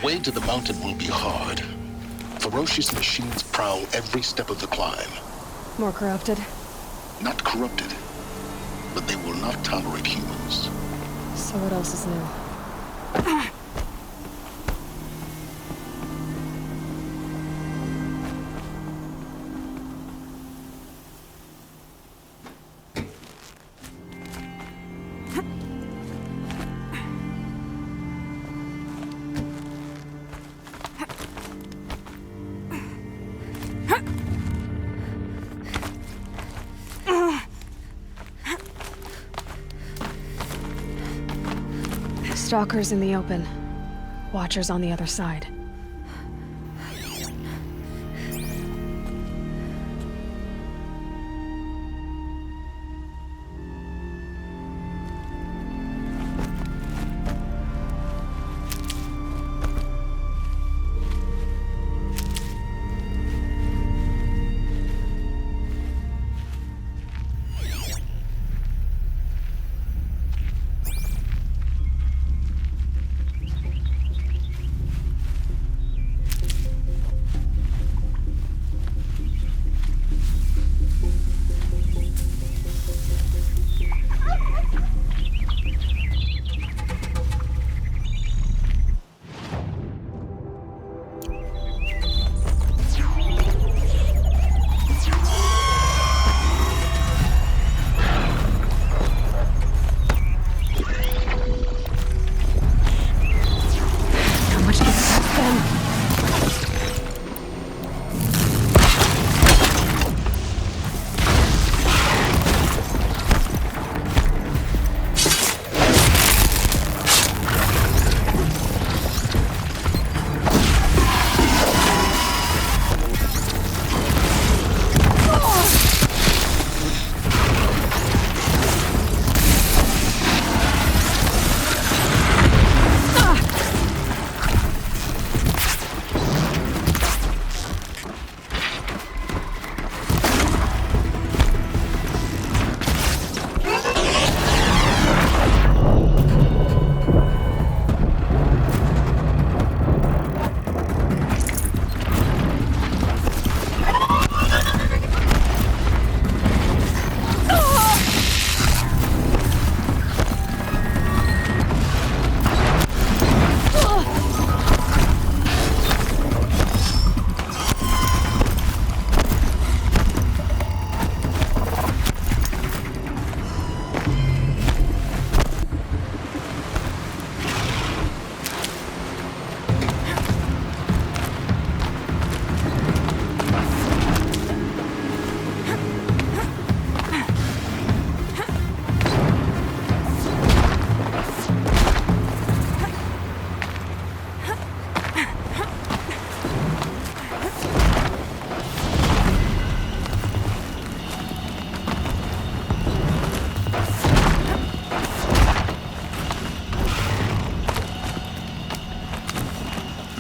way to the mountain will be hard. Ferocious machines prowl every step of the climb. More corrupted? Not corrupted, but they will not tolerate humans. So what else is new? Stalkers in the open. Watchers on the other side.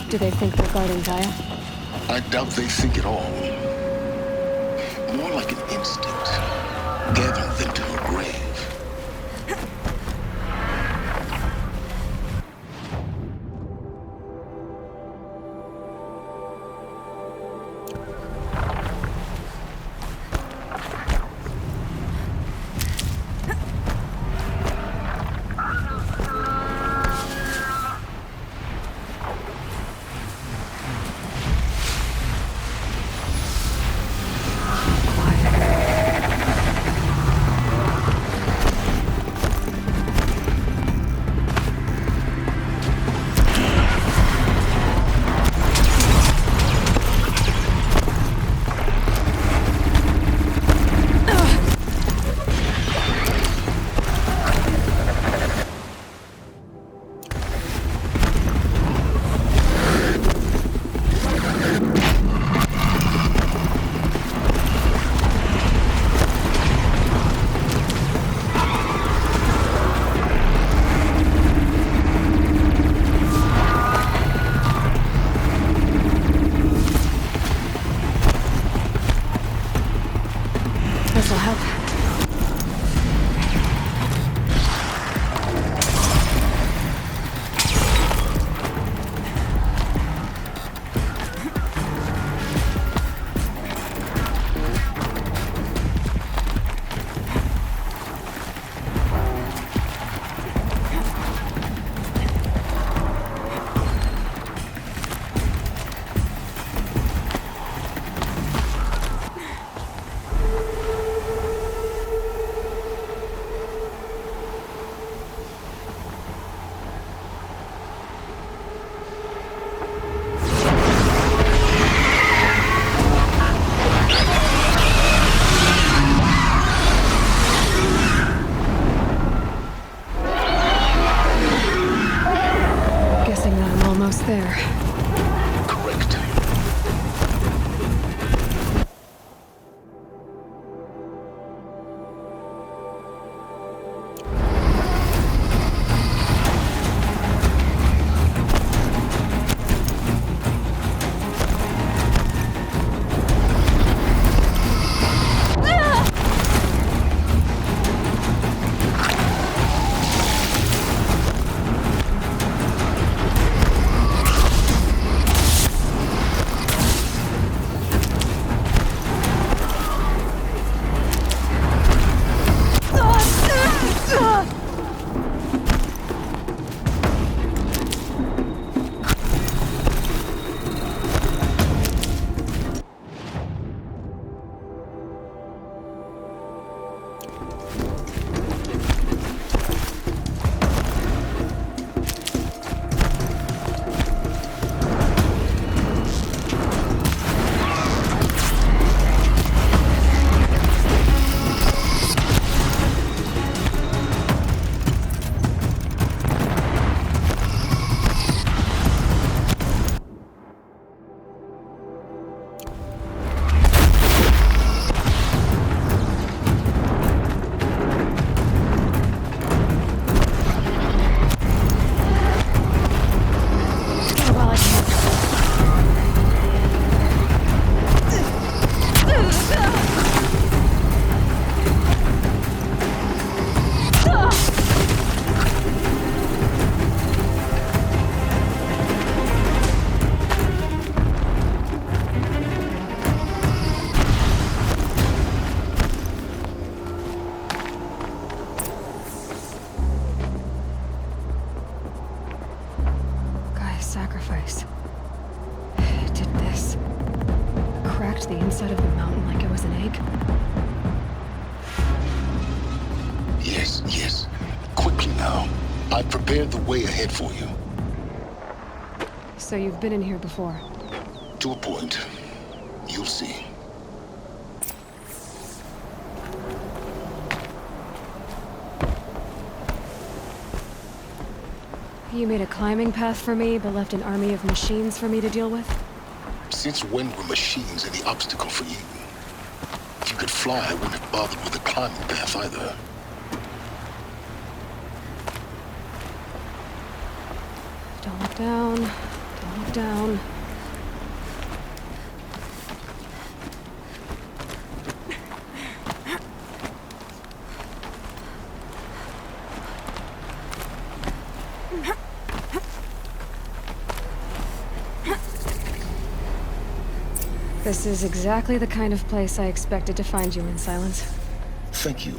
Do they think they're guarding Gaia? I doubt they think at all. More like an instinct, gathering them to her grave. smashed the inside of the mountain like it was an egg? Yes, yes. Quickly now. I've prepared the way ahead for you. So you've been in here before? To a point. You'll see. You made a climbing path for me, but left an army of machines for me to deal with? Since when were machines any obstacle for you? If you could fly, I wouldn't have bothered with a climbing path either. Don't look down. Don't look down. This is exactly the kind of place I expected to find you in, Silence. Thank you.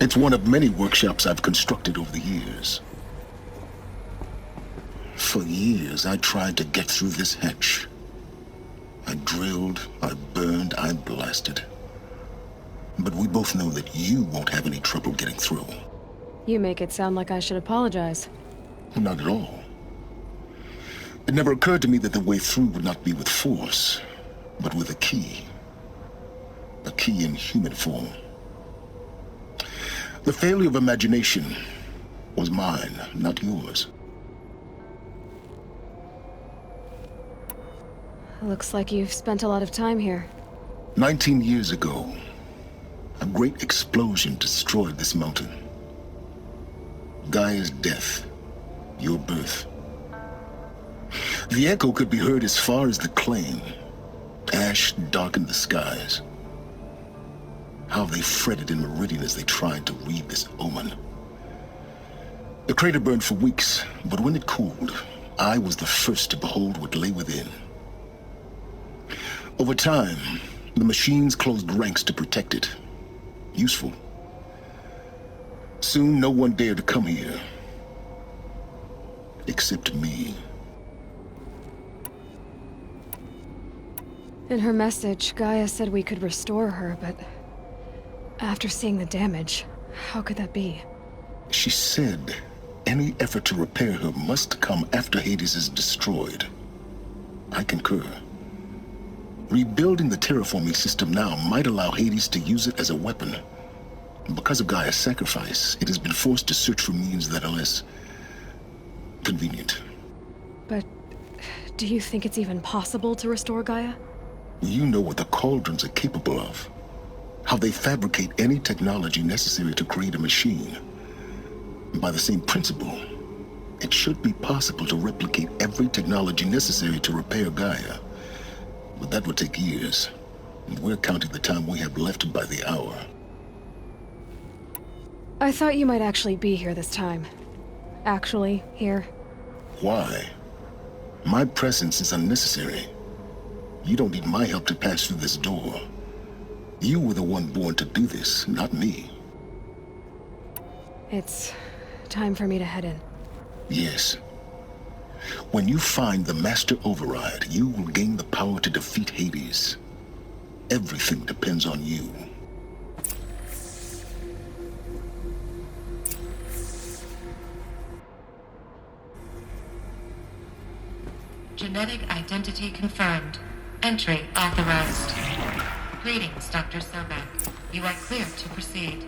It's one of many workshops I've constructed over the years. For years, I tried to get through this hatch. I drilled, I burned, I blasted. But we both know that you won't have any trouble getting through. You make it sound like I should apologize. Not at all. It never occurred to me that the way through would not be with force, but with a key. A key in human form. The failure of imagination was mine, not yours. Looks like you've spent a lot of time here. 19 years ago, a great explosion destroyed this mountain. Gaia's death, your birth. The echo could be heard as far as the claim. Ash darkened the skies. How they fretted in Meridian as they tried to read this omen. The crater burned for weeks, but when it cooled, I was the first to behold what lay within. Over time, the machines closed ranks to protect it. Useful. Soon, no one dared to come here. Except me. In her message, Gaia said we could restore her, but after seeing the damage, how could that be? She said any effort to repair her must come after Hades is destroyed. I concur. Rebuilding the terraforming system now might allow Hades to use it as a weapon. Because of Gaia's sacrifice, it has been forced to search for means that are less convenient. But do you think it's even possible to restore Gaia? You know what the Cauldrons are capable of. How they fabricate any technology necessary to create a machine. By the same principle, it should be possible to replicate every technology necessary to repair Gaia. But that would take years, and we're counting the time we have left by the hour. I thought you might actually be here this time. Actually, here. Why? My presence is unnecessary. You don't need my help to pass through this door. You were the one born to do this, not me. It's time for me to head in. Yes. When you find the Master Override, you will gain the power to defeat Hades. Everything depends on you. Genetic identity confirmed. Entry authorized. Greetings, Dr. Sobek. You are clear to proceed.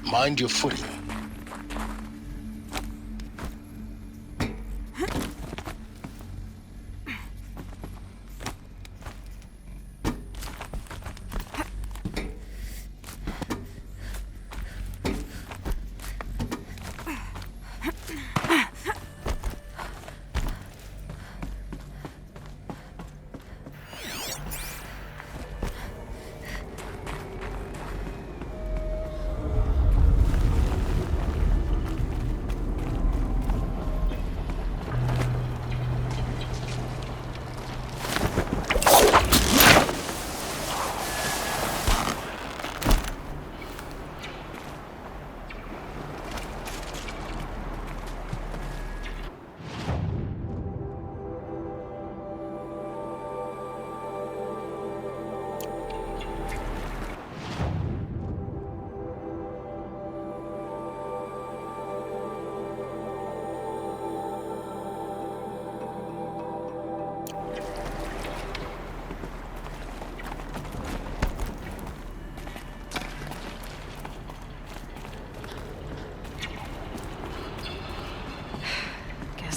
Mind your footing.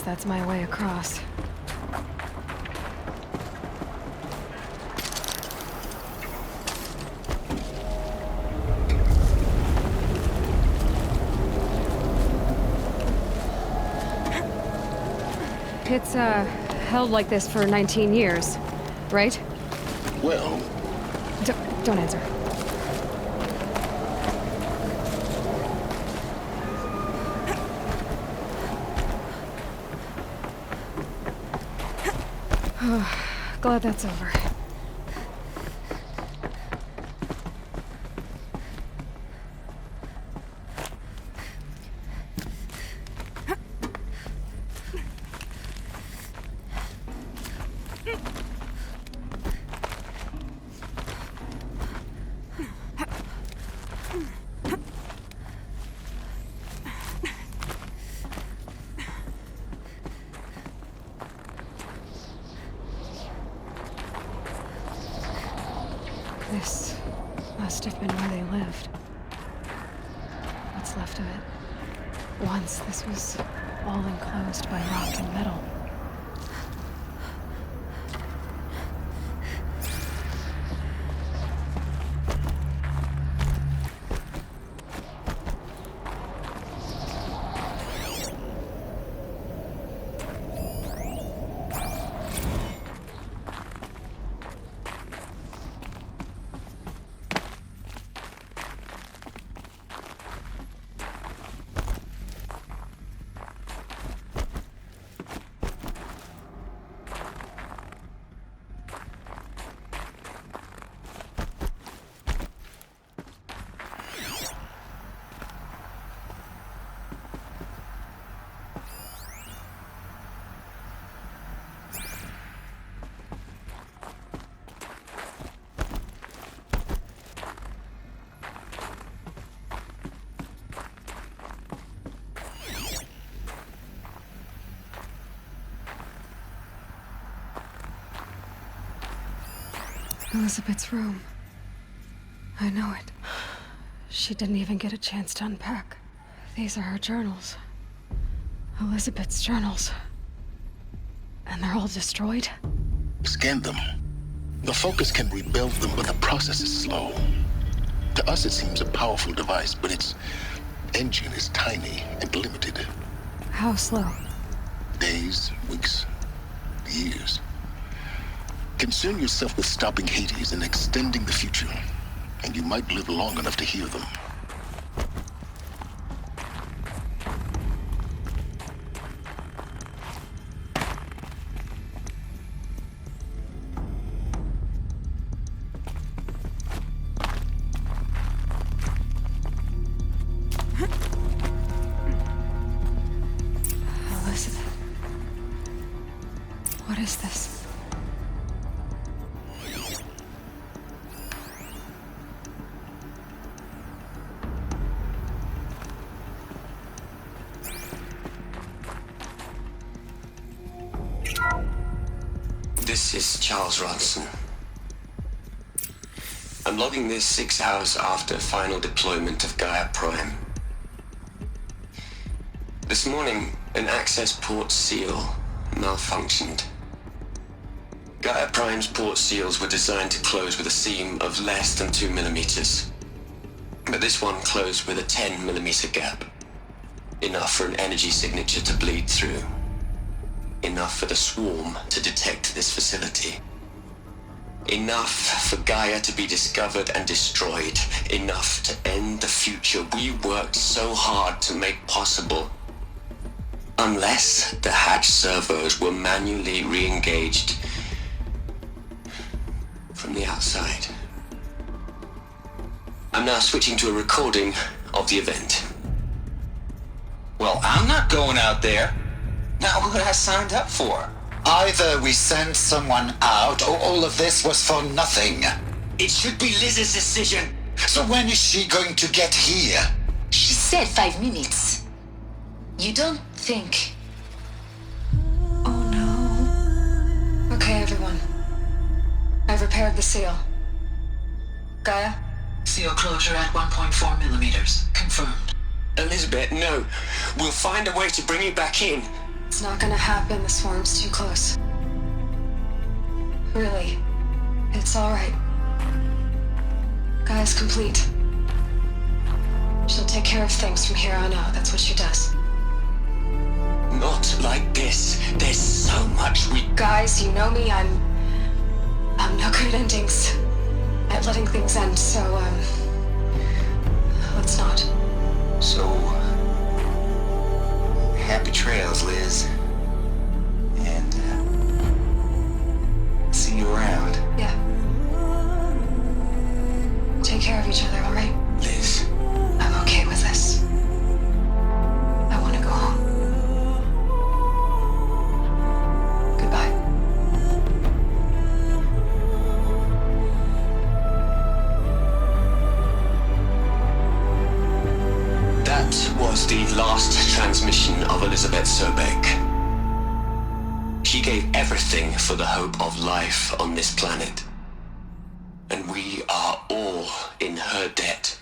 that's my way across. It's, held like this for 19 years, right? Well, Don't answer. Glad that's over. This must have been where they lived. What's left of it. Once this was all enclosed by rock and metal. Elizabeth's room. I know it. She didn't even get a chance to unpack. These are her journals. Elizabeth's journals. And they're all destroyed? scan them. The Focus can rebuild them, but the process is slow. To us, it seems a powerful device, but its engine is tiny and limited. How slow? Days, weeks, years. Concern yourself with stopping Hades and extending the future, and you might live long enough to hear them. Elizabeth. What is this? This is Charles Ronson. I'm logging this 6 hours after final deployment of Gaia Prime. This morning, an access port seal malfunctioned. Gaia Prime's port seals were designed to close with a seam of less than 2 millimeters. But this one closed with a 10 millimeter gap. Enough for an energy signature to bleed through. Enough for the swarm to detect this facility. Enough for Gaia to be discovered and destroyed. Enough to end the future we worked so hard to make possible. Unless the hatch servos were manually re-engaged from the outside. I'm now switching to a recording of the event. Well, I'm not going out there. Now, what I signed up for? Either we send someone out, or all of this was for nothing. It should be Liz's decision. So when is she going to get here? She said 5 minutes. You don't think... Oh no. Okay, everyone. I've repaired the seal. Gaia? Seal closure at 1.4 millimeters. Confirmed. Elizabeth, no. We'll find a way to bring you back in. It's not gonna happen. The swarm's too close. Really. It's alright. Gaia's complete. She'll take care of things from here on out. That's what she does. Not like this. There's so much we... Guys, you know me. I'm no good at endings. At letting things end, so, let's not. So, happy trails, Liz. And, see you around. Yeah. Take care of each other, alright? Liz. I'm okay with this. I want to go home. Goodbye. That was the last transmission of Elizabeth Sobek. She gave everything for the hope of life on this planet. And we are all in her debt.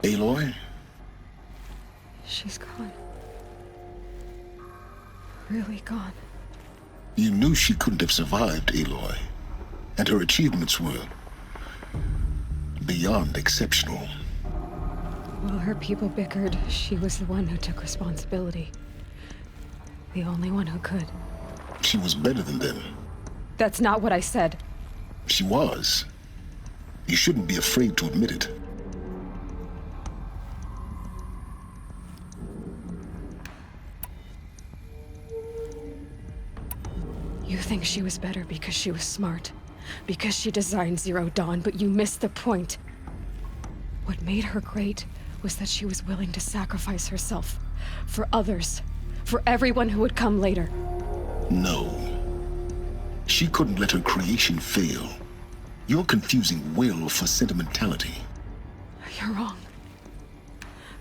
Aloy? She's gone. Really gone. You knew she couldn't have survived, Aloy. And her achievements were beyond exceptional. While her people bickered, she was the one who took responsibility. The only one who could. She was better than them. That's not what I said. She was. You shouldn't be afraid to admit it. You think she was better because she was smart, because she designed Zero Dawn, but you missed the point. What made her great was that she was willing to sacrifice herself for others, for everyone who would come later. No. She couldn't let her creation fail. You're confusing will for sentimentality. You're wrong.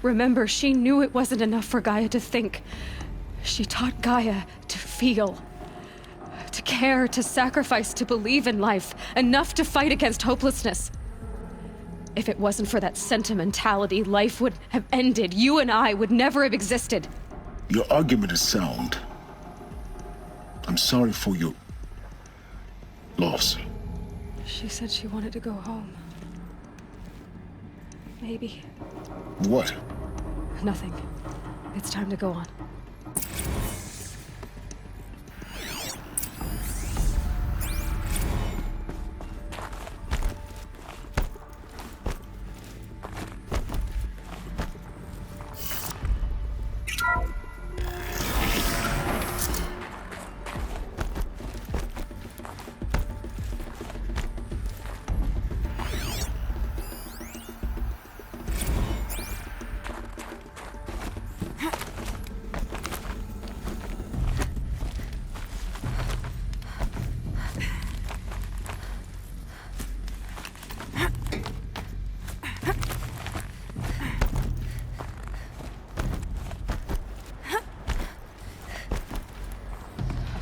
Remember, she knew it wasn't enough for Gaia to think. She taught Gaia to feel. To care, to sacrifice, to believe in life, enough to fight against hopelessness. If it wasn't for that sentimentality, life would have ended. You and I would never have existed. Your argument is sound. I'm sorry for your loss. She said she wanted to go home. Maybe. What? Nothing. It's time to go on.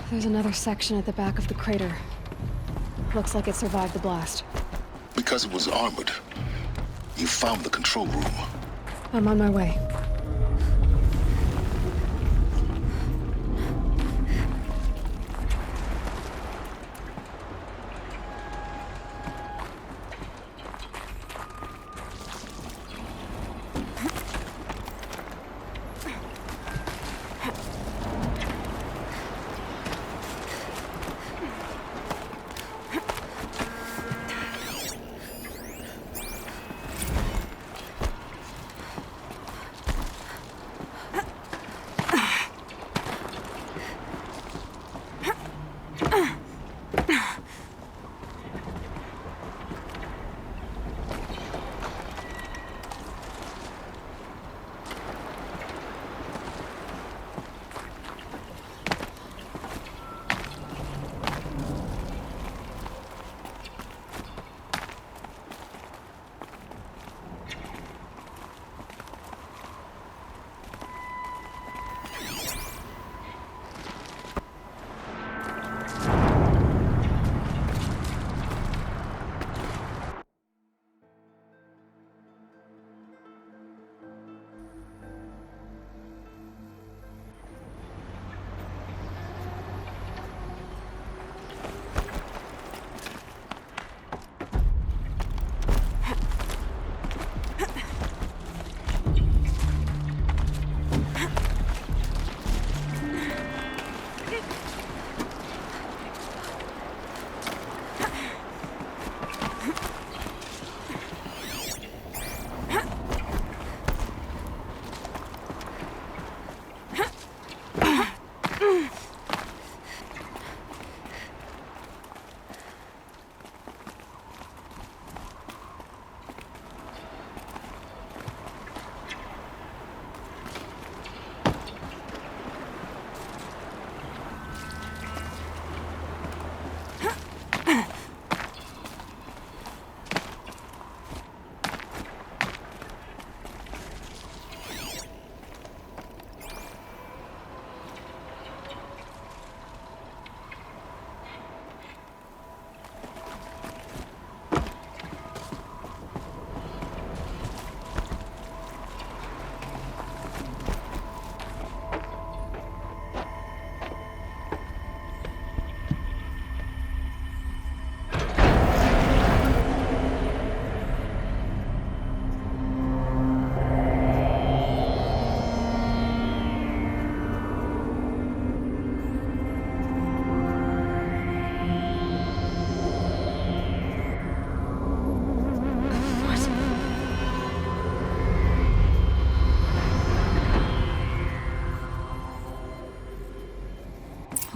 There's another section at the back of the crater. Looks like it survived the blast. Because it was armored. You found the control room. I'm on my way.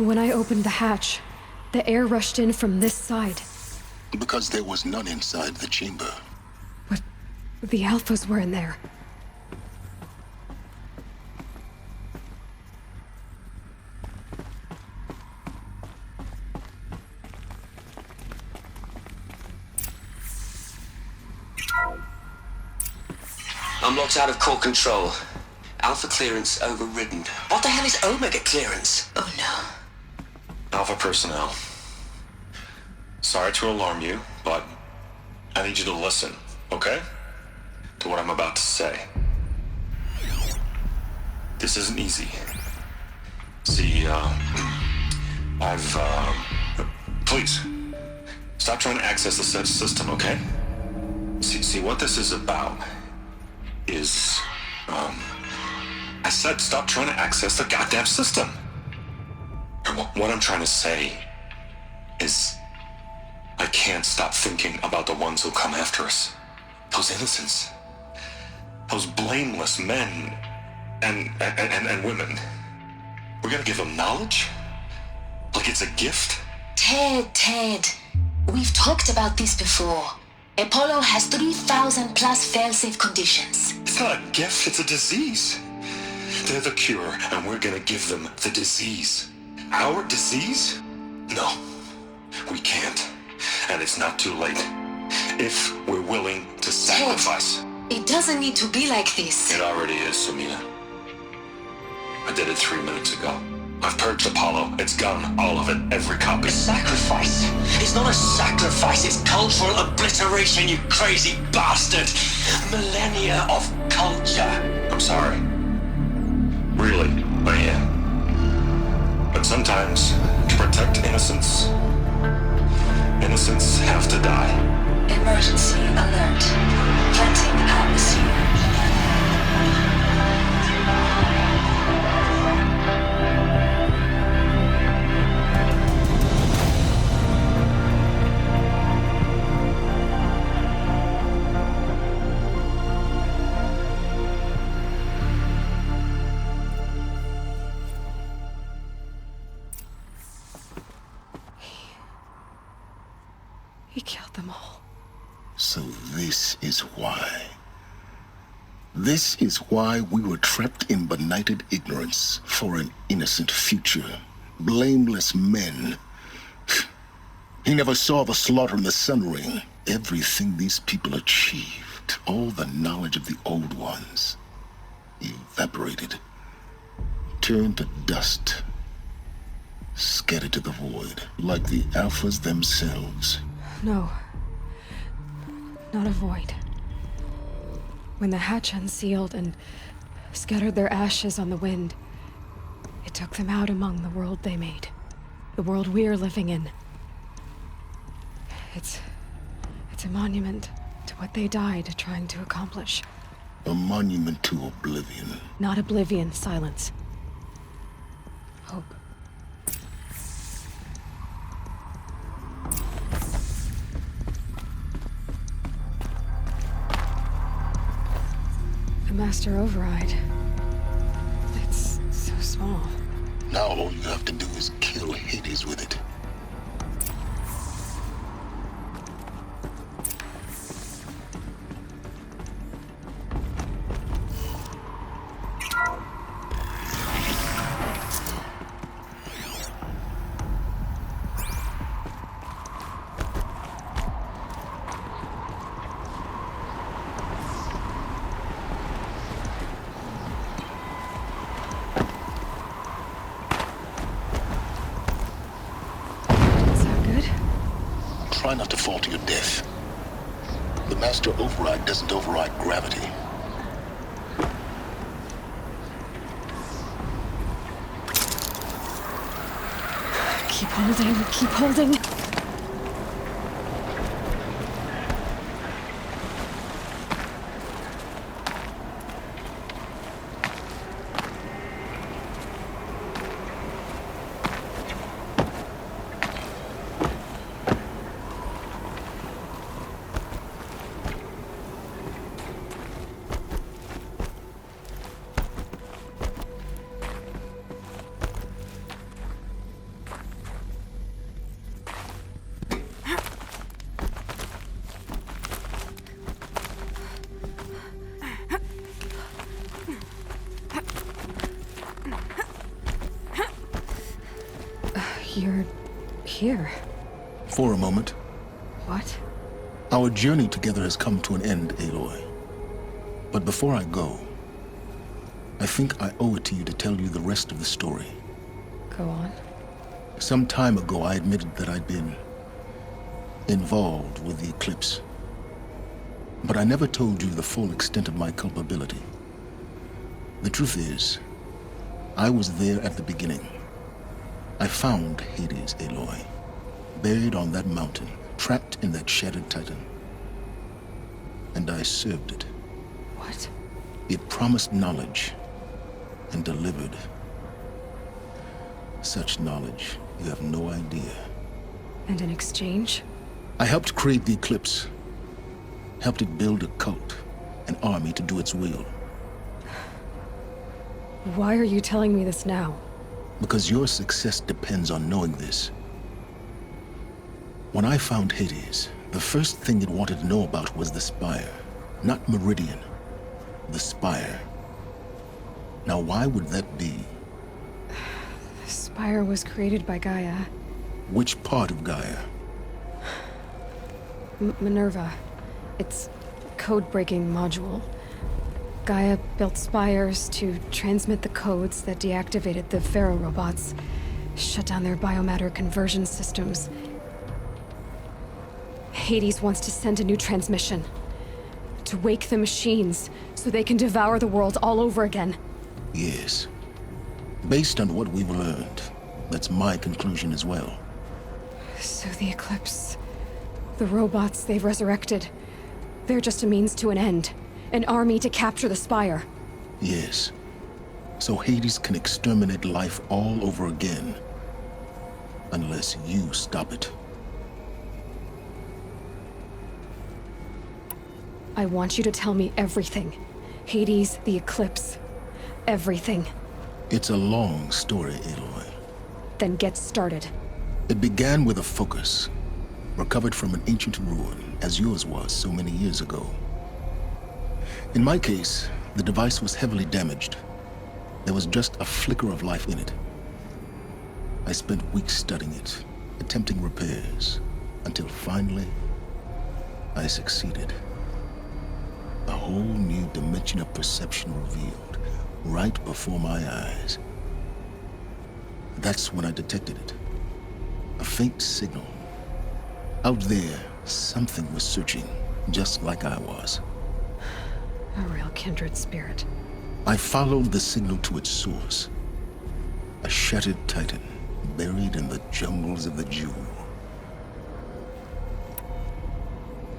When I opened the hatch, the air rushed in from this side. Because there was none inside the chamber. But the Alphas were in there. I'm locked out of core control. Alpha clearance overridden. What the hell is Omega clearance? Oh no. Alpha personnel. Sorry to alarm you, but I need you to listen, okay? To what I'm about to say. This isn't easy. See, please, stop trying to access the system, okay? See, what this is about is, I said stop trying to access the goddamn system. And what I'm trying to say is I can't stop thinking about the ones who come after us. Those innocents. Those blameless men and women. We're gonna give them knowledge? Like it's a gift? Ted. We've talked about this before. Apollo has 3,000 plus fail-safe conditions. It's not a gift, it's a disease. They're the cure, and we're gonna give them the disease. Our disease? No, we can't. And it's not too late. If we're willing to sacrifice. It doesn't need to be like this. It already is, Samina. I did it 3 minutes ago. I've purged Apollo. It's gone. All of it. Every copy. A sacrifice? It's not a sacrifice, it's cultural obliteration, you crazy bastard! Millennia of culture! I'm sorry. Really, I am. But sometimes, to protect innocence, innocents have to die. Emergency alert. Planting atmosphere. He killed them all. So this is why. This is why we were trapped in benighted ignorance for an innocent future. Blameless men. He never saw the slaughter in the Sun Ring. Everything these people achieved, all the knowledge of the old ones, evaporated, turned to dust, scattered to the void, like the Alphas themselves. No. Not a void. When the hatch unsealed and scattered their ashes on the wind, it took them out among the world they made. The world we're living in. It's a monument to what they died trying to accomplish. A monument to oblivion. Not oblivion, silence. Hope. The Master Override. It's so small. Now all you have to do is kill Hades with it. Try not to fall to your death. The Master Override doesn't override gravity. Keep holding, keep holding. You're here. For a moment. What? Our journey together has come to an end, Aloy. But before I go, I think I owe it to you to tell you the rest of the story. Go on. Some time ago, I admitted that I'd been involved with the eclipse. But I never told you the full extent of my culpability. The truth is, I was there at the beginning. I found Hades, Aloy, buried on that mountain, trapped in that shattered titan. And I served it. What? It promised knowledge and delivered. Such knowledge, you have no idea. And in exchange? I helped create the Eclipse. Helped it build a cult, an army to do its will. Why are you telling me this now? Because your success depends on knowing this. When I found Hades, the first thing it wanted to know about was the Spire. Not Meridian. The Spire. Now why would that be? The Spire was created by Gaia. Which part of Gaia? Minerva. Its code-breaking module. Gaia built spires to transmit the codes that deactivated the Pharaoh robots, shut down their biomatter conversion systems. Hades wants to send a new transmission. To wake the machines, so they can devour the world all over again. Yes. Based on what we've learned, that's my conclusion as well. So the Eclipse... the robots they've resurrected... they're just a means to an end. An army to capture the Spire. Yes. So Hades can exterminate life all over again. Unless you stop it. I want you to tell me everything. Hades, the Eclipse. Everything. It's a long story, Aloy. Then get started. It began with a focus. Recovered from an ancient ruin, as yours was so many years ago. In my case, the device was heavily damaged. There was just a flicker of life in it. I spent weeks studying it, attempting repairs, until finally, I succeeded. A whole new dimension of perception revealed, right before my eyes. That's when I detected it. A faint signal. Out there, something was searching, just like I was. A real kindred spirit. I followed the signal to its source. A shattered titan, buried in the jungles of the Jewel.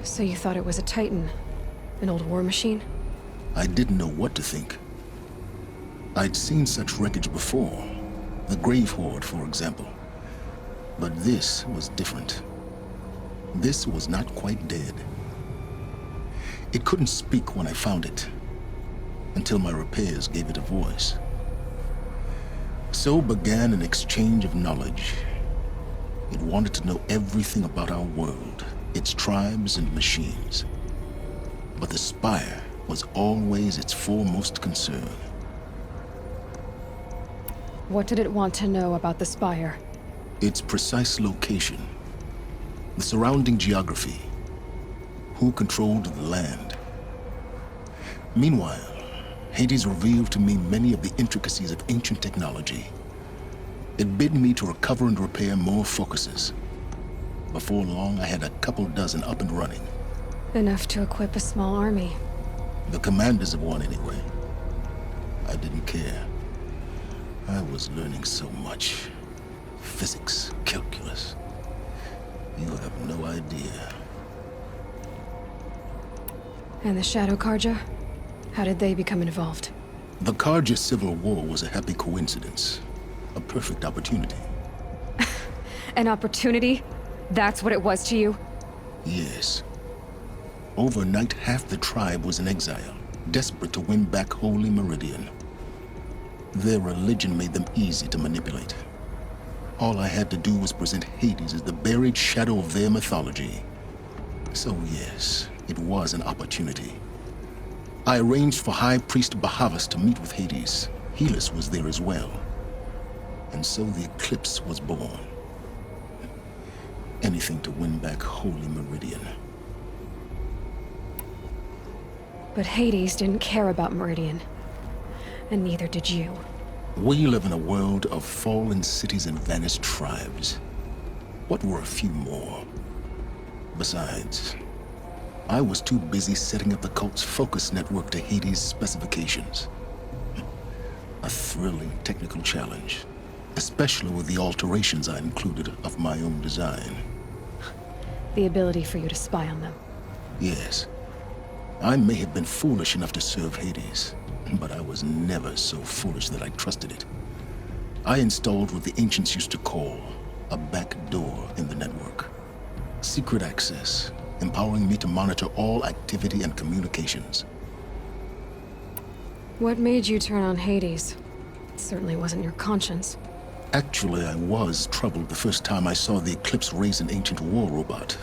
So you thought it was a titan? An old war machine? I didn't know what to think. I'd seen such wreckage before. The Grave Horde, for example. But this was different. This was not quite dead. It couldn't speak when I found it, until my repairs gave it a voice. So began an exchange of knowledge. It wanted to know everything about our world, its tribes and machines. But the Spire was always its foremost concern. What did it want to know about the Spire? Its precise location, the surrounding geography, who controlled the land. Meanwhile, Hades revealed to me many of the intricacies of ancient technology. It bid me to recover and repair more focuses. Before long, I had a couple dozen up and running. Enough to equip a small army. The commanders of one, anyway. I didn't care. I was learning so much. Physics, calculus. You have no idea. And the Shadow Karja? How did they become involved? The Karja Civil War was a happy coincidence. A perfect opportunity. An opportunity? That's what it was to you? Yes. Overnight, half the tribe was in exile, desperate to win back Holy Meridian. Their religion made them easy to manipulate. All I had to do was present Hades as the buried shadow of their mythology. So yes, it was an opportunity. I arranged for High Priest Bahavas to meet with Hades. Helis was there as well. And so the Eclipse was born. Anything to win back Holy Meridian. But Hades didn't care about Meridian. And neither did you. We live in a world of fallen cities and vanished tribes. What were a few more? Besides, I was too busy setting up the cult's focus network to Hades' specifications. A thrilling technical challenge, especially with the alterations I included of my own design. The ability for you to spy on them. Yes. I may have been foolish enough to serve Hades, but I was never so foolish that I trusted it. I installed what the ancients used to call a back door in the network. Secret access, empowering me to monitor all activity and communications. What made you turn on Hades? It certainly wasn't your conscience. Actually, I was troubled the first time I saw the Eclipse raise an ancient war robot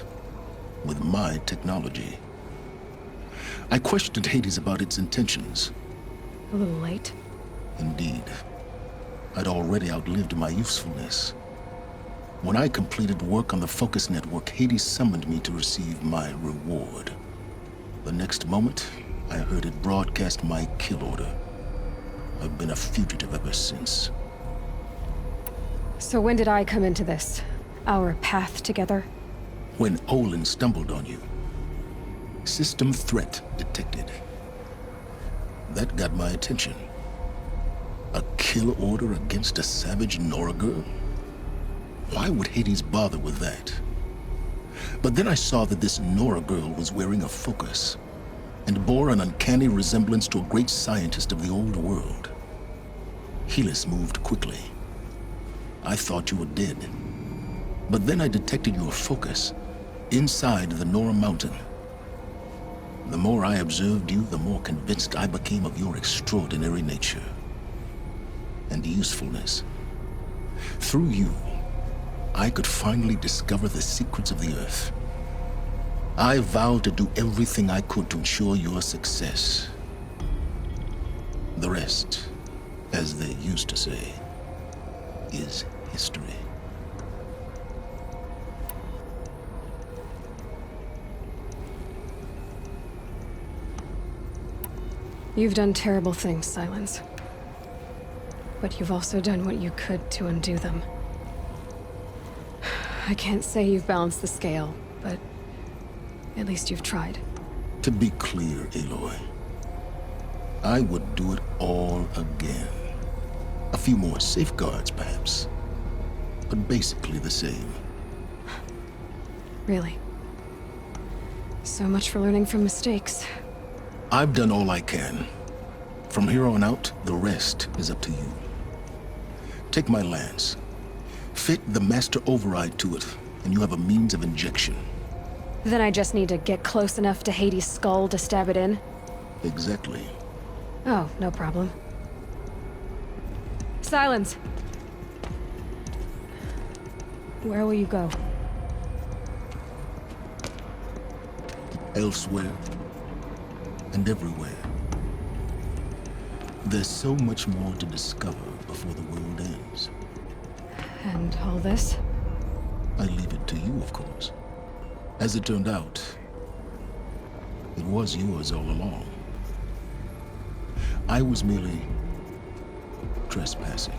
with my technology. I questioned Hades about its intentions. A little late. Indeed. I'd already outlived my usefulness. When I completed work on the Focus Network, Hades summoned me to receive my reward. The next moment, I heard it broadcast my kill order. I've been a fugitive ever since. So when did I come into this? Our path together? When Olin stumbled on you. System threat detected. That got my attention. A kill order against a savage Nora girl? Why would Hades bother with that? But then I saw that this Nora girl was wearing a focus and bore an uncanny resemblance to a great scientist of the old world. Helis moved quickly. I thought you were dead. But then I detected your focus inside the Nora mountain. The more I observed you, the more convinced I became of your extraordinary nature and usefulness. Through you, I could finally discover the secrets of the Earth. I vowed to do everything I could to ensure your success. The rest, as they used to say, is history. You've done terrible things, Silence. But you've also done what you could to undo them. I can't say you've balanced the scale, but at least you've tried. To be clear, Aloy, I would do it all again. A few more safeguards, perhaps, but basically the same. Really? So much for learning from mistakes. I've done all I can. From here on out, the rest is up to you. Take my lance. Fit the master override to it, and you have a means of injection. Then I just need to get close enough to Hades' skull to stab it in? Exactly. Oh, no problem. Silence! Where will you go? Elsewhere. And everywhere. There's so much more to discover before the world ends. And all this? I leave it to you, of course. As it turned out, it was yours all along. I was merely trespassing.